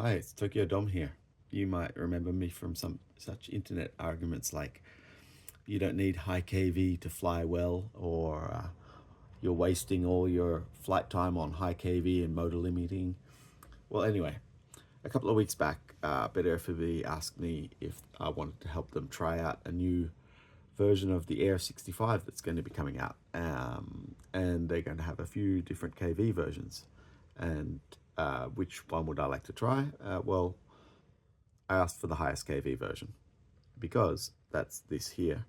Hi, it's Tokyo Dom here. You might remember me from some such internet arguments like you don't need high KV to fly well, or you're wasting all your flight time on high KV and motor limiting. Well, anyway, a couple of weeks back, Betafpv asked me if I wanted to help them try out a new version of the Air 65 that's going to be coming out. And they're going to have a few different KV versions. And which one would I like to try? Well, I asked for the highest KV version because that's this here.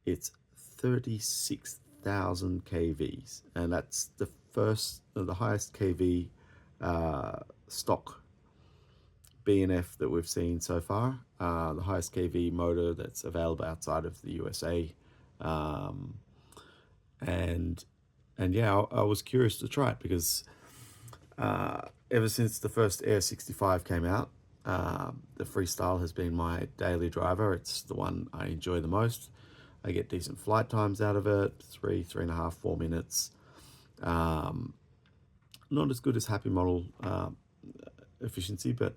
It's 36,000 KVs, and that's the highest KV stock BNF that we've seen so far. The highest KV motor that's available outside of the USA, and yeah, I was curious to try it because ever since the first Air 65 came out, the freestyle has been my daily driver. It's the one I enjoy the most. I get decent flight times out of it, 3.5, 4 minutes. Not as good as Happy Model efficiency, but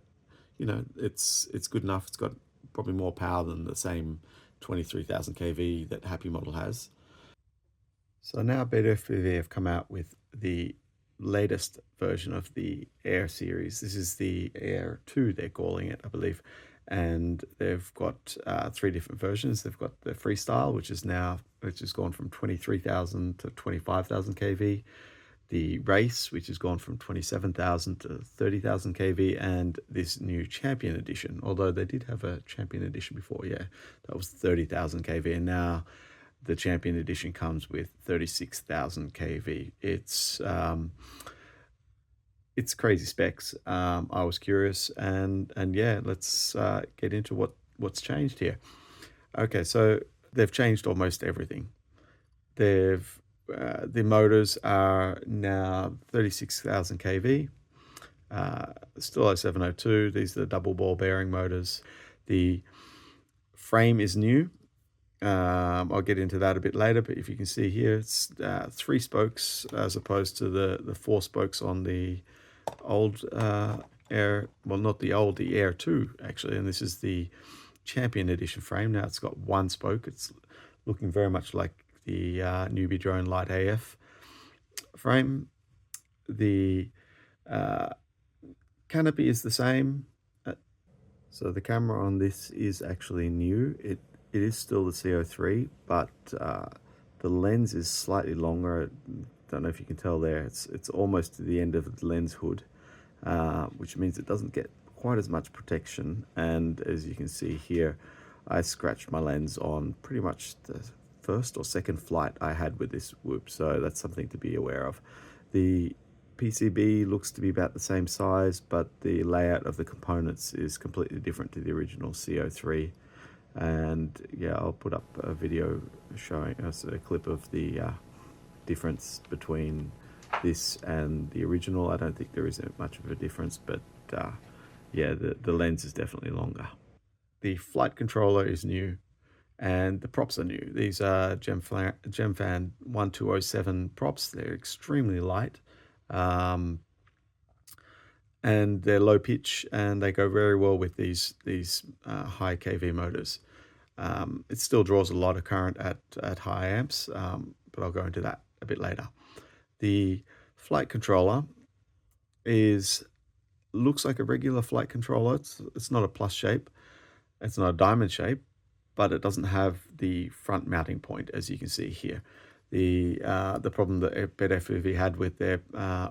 you know, it's good enough. It's got probably more power than the same 23,000 kV that Happy Model has. So now Betafpv have come out with the latest version of the Air series. This is the Air 2, they're calling it, I believe. And they've got three different versions. They've got the freestyle, which has gone from 23,000 to 25,000 kV. The race, which has gone from 27,000 to 30,000 kV, and this new champion edition. Although they did have a champion edition before, yeah, that was 30,000 kV, and now the champion edition comes with 36,000 kV. It's crazy specs. I was curious, and yeah, let's get into what's changed here. Okay, so they've changed almost everything. The motors are now 36,000 kV. Still 0702. These are the double ball bearing motors. The frame is new. I'll get into that a bit later, but if you can see here, it's 3 spokes as opposed to the 4 spokes on the old Air, well, not the old, the Air 2 actually, and this is the Champion Edition frame. Now it's got 1 spoke. It's looking very much like the Newbie Drone Light AF frame. The canopy is the same. So the camera on this is actually new. It is still the CO3, but the lens is slightly longer. Don't know if you can tell there. It's almost to the end of the lens hood, which means it doesn't get quite as much protection. And as you can see here, I scratched my lens on pretty much the first or second flight I had with this whoop, so that's something to be aware of. The PCB looks to be about the same size, but the layout of the components is completely different to the original CO3. And yeah, I'll put up a video showing us a clip of the difference between this and the original. I don't think there is much of a difference, but yeah, the lens is definitely longer. The flight controller is new, and the props are new. These are Gemfan 1207 props. They're extremely light, and they're low pitch, and they go very well with these high kV motors. It still draws a lot of current at high amps, but I'll go into that a bit later. The flight controller looks like a regular flight controller. It's not a plus shape. It's not a diamond shape, but it doesn't have the front mounting point, as you can see here. The problem that Betafpv had with their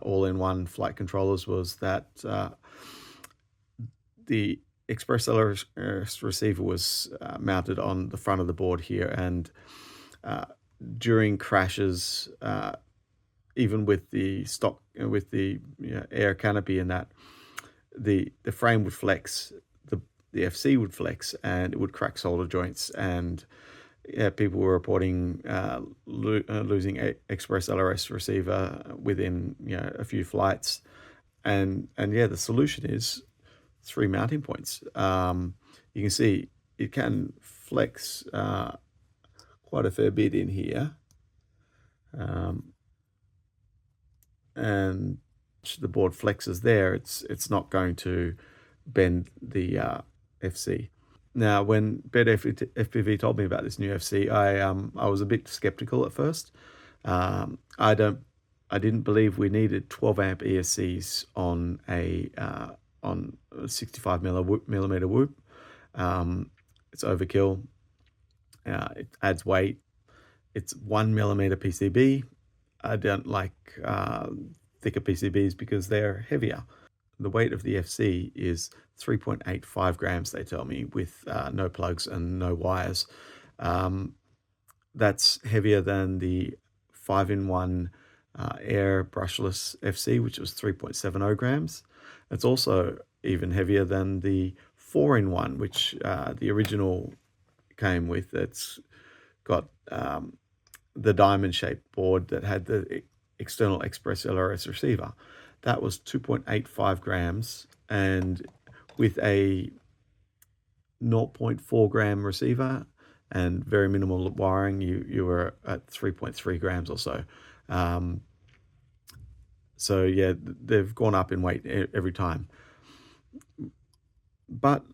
all-in-one flight controllers was that the Express LRS receiver was mounted on the front of the board here, and during crashes, even with the stock, with the air canopy and that, the frame would flex, the FC would flex, and it would crack solder joints. And yeah, people were reporting losing Express LRS receiver within a few flights. And yeah, the solution is 3 mounting points. You can see it can flex quite a fair bit in here, and the board flexes there. It's not going to bend the FC. Now, when Betafpv told me about this new FC, I was a bit skeptical at first. I didn't believe we needed 12 amp ESCs on a 65 millimeter whoop. It's overkill. It adds weight. It's 1 millimeter PCB. I don't like thicker PCBs because they're heavier. The weight of the FC is 3.85 grams, they tell me, with no plugs and no wires. That's heavier than the 5-in-1 Air brushless FC, which was 3.70 grams. It's also even heavier than the 4-in-1, which the original came with. It's got the diamond-shaped board that had the external Express LRS receiver. That was 2.85 grams, and with a 0.4 gram receiver and very minimal wiring, you were at 3.3 grams or so. So yeah, they've gone up in weight every time. But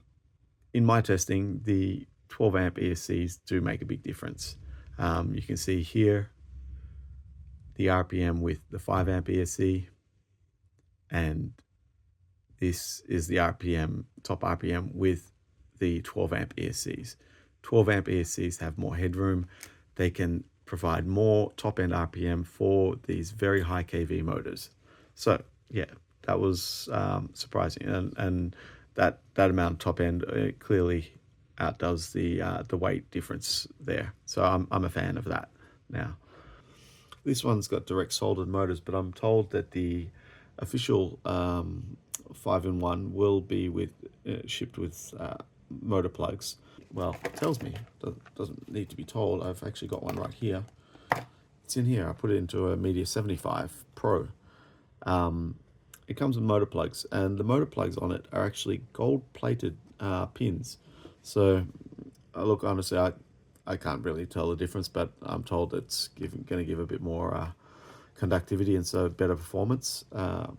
in my testing, the 12 amp ESCs do make a big difference. You can see here the RPM with the 5 amp ESC, and this is the top RPM with the 12 amp ESCs. 12 amp ESCs have more headroom. They can provide more top end RPM for these very high kV motors. So yeah, that was surprising, and that amount of top end clearly outdoes the weight difference there. So I'm a fan of that now. This one's got direct soldered motors, but I'm told that the official 5-in-1 will be shipped with motor plugs. Well, it tells me, doesn't need to be told. I've actually got one right here. It's in here. I put it into a Media 75 Pro. It comes with motor plugs, and the motor plugs on it are actually gold-plated pins. So, look, honestly, I can't really tell the difference, but I'm told it's going to give a bit more conductivity and so better performance.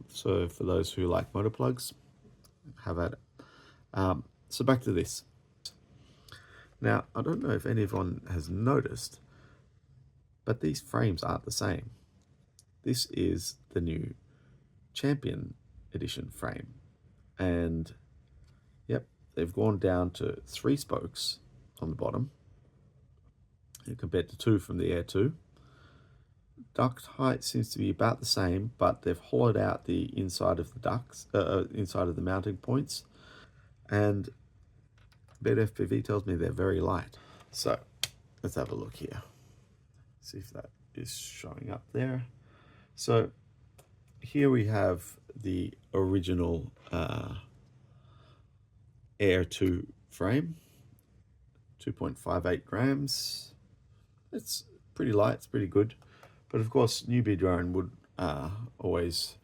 So for those who like motor plugs, have at it. So back to this. Now, I don't know if anyone has noticed, but these frames aren't the same. This is the new Champion Edition frame. And yep, they've gone down to 3 spokes on the bottom compared to 2 from the Air 2. Duct height seems to be about the same, but they've hollowed out the inside of the ducts, inside of the mounting points. And Betafpv tells me they're very light. So let's have a look here. See if that is showing up there. So here we have the original Air 2 frame, 2.58 grams. It's pretty light, it's pretty good. But of course, Newbie Drone would always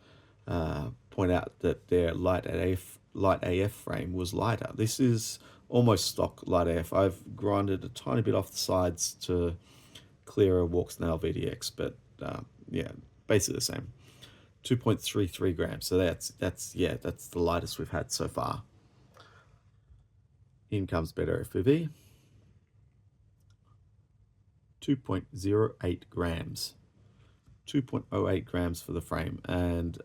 point out that their light AF frame was lighter. This is almost stock light AF. I've grinded a tiny bit off the sides to clear a walk snail VDX, but yeah, basically the same. 2.33 grams. So that's the lightest we've had so far. In comes Betafpv. 2.08 grams. 2.08 grams for the frame, and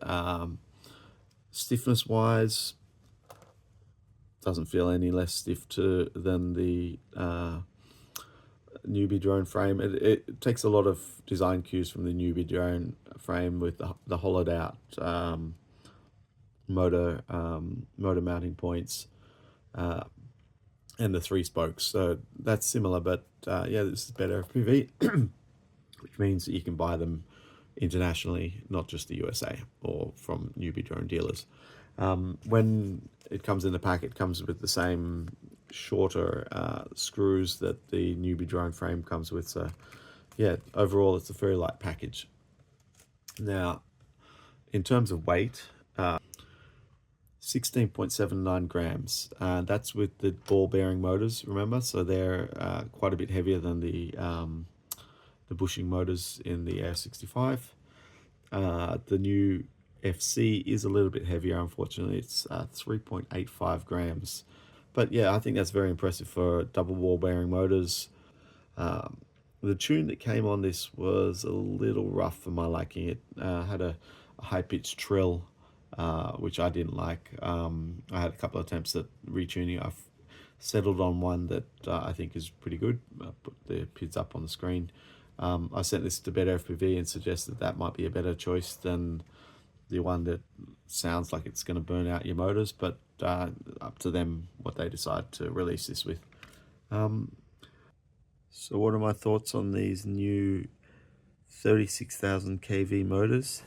stiffness wise doesn't feel any less stiff than the Newbie Drone frame. It takes a lot of design cues from the Newbie Drone frame with the hollowed out motor mounting points and the 3 spokes. So that's similar, but yeah, this is Betafpv, which means that you can buy them internationally, not just the USA or from Newbie Drone dealers. When it comes in the pack, it comes with the same shorter screws that the Newbie Drone frame comes with. So yeah, overall it's a very light package. Now, in terms of weight, 16.79 grams. That's with the ball bearing motors, remember? So they're quite a bit heavier than the bushing motors in the Air65. The new FC is a little bit heavier, unfortunately. It's 3.85 grams. But yeah, I think that's very impressive for double ball bearing motors. Um, the tune that came on this was a little rough for my liking. It had a high-pitched trill, which I didn't like. I had a couple of attempts at retuning. I've settled on one that I think is pretty good. I'll put the PIDs up on the screen. I sent this to Betafpv and suggested that might be a better choice than the one that sounds like it's going to burn out your motors, but up to them what they decide to release this with. So what are my thoughts on these new 36,000 kV motors?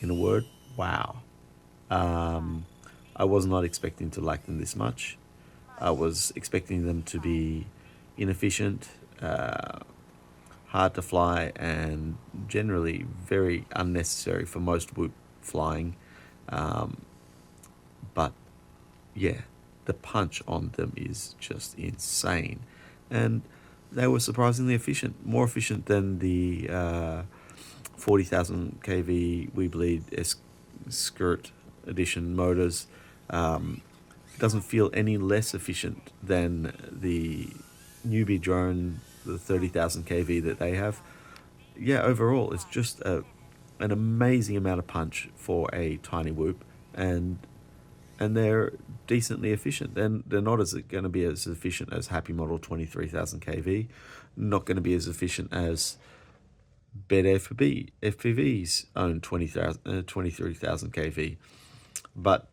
In a word, wow. I was not expecting to like them this much. I was expecting them to be inefficient, hard to fly, and generally very unnecessary for most whoop flying. But yeah, the punch on them is just insane. And they were surprisingly efficient, more efficient than the 40,000 kV We Bleed Skirt Edition motors. It doesn't feel any less efficient than the newbie drone, the 30,000 kV that they have. Yeah, overall, it's just an amazing amount of punch for a tiny whoop, and they're decently efficient. Then they're not as going to be as efficient as Happy Model 23,000 kV, not going to be as efficient as FPV's own 23,000 kV, but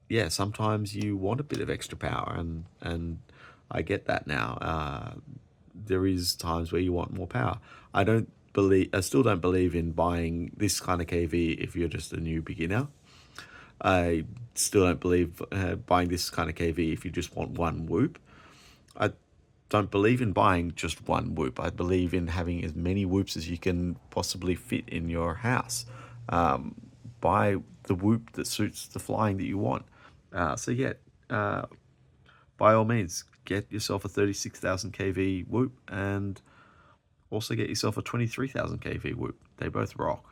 yeah, sometimes you want a bit of extra power, and I get that now. There is times where you want more power. I still don't believe in buying this kind of KV if you're just a new beginner. I still don't believe buying this kind of KV if you just want one whoop. I don't believe in buying just one whoop. I believe in having as many whoops as you can possibly fit in your house. Buy the whoop that suits the flying that you want. So yeah, by all means, get yourself a 36,000 kV whoop, and also get yourself a 23,000 kV whoop. They both rock.